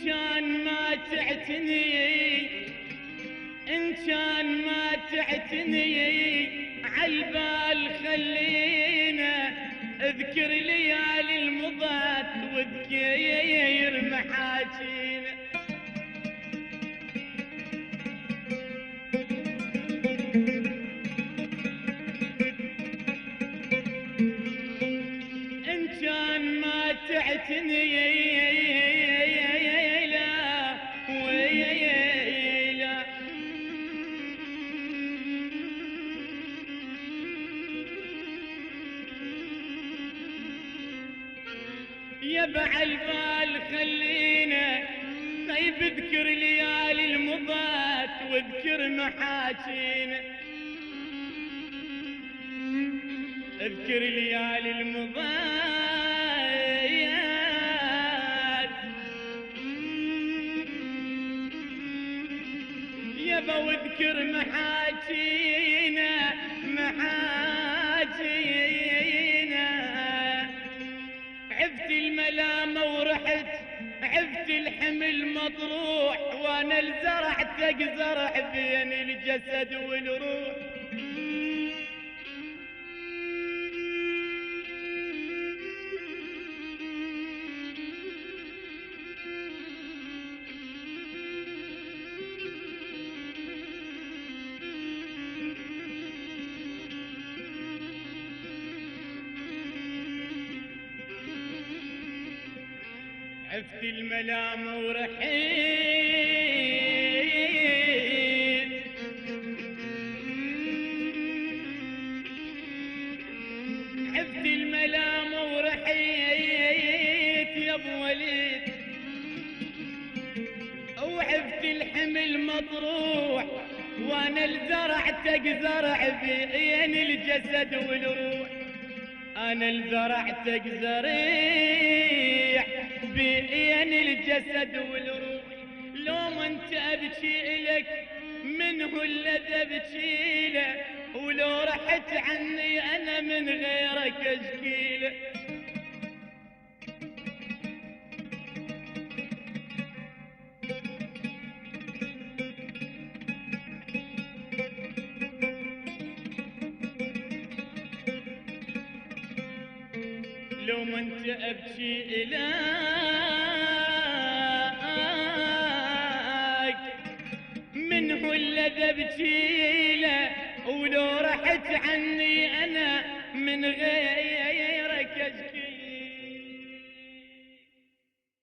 كان ما تعتني، إن كان ما تعتني عالبال خلينا اذكر ليالي المضات وذكير محاجينا. إن كان ما تعتني يبع البال خلينا طيب اذكر ليالي المضات واذكر محاجينا، اذكر ليالي المضات يبا واذكر محاجينا محاجينا. عفت الملامة ورحت عفت الحمل مطروح وانا لزرعتك زرع بين الجسد والروح. عفت الملامة ورحيت عفت الملامة ورحيت يا ابو وليد، وعفت الحمل مطروح وانا لزرعتك زرع بين الجسد والروح. انا لزرعتك زريع بين الجسد والروح. لو ما انت ابكي لك منه اللي ابكي له، ولو رحت عني انا من غيرك اشكي له. لو ما انت ابكي اليك منه اللي ابكي له، ولو رحت عني انا من غير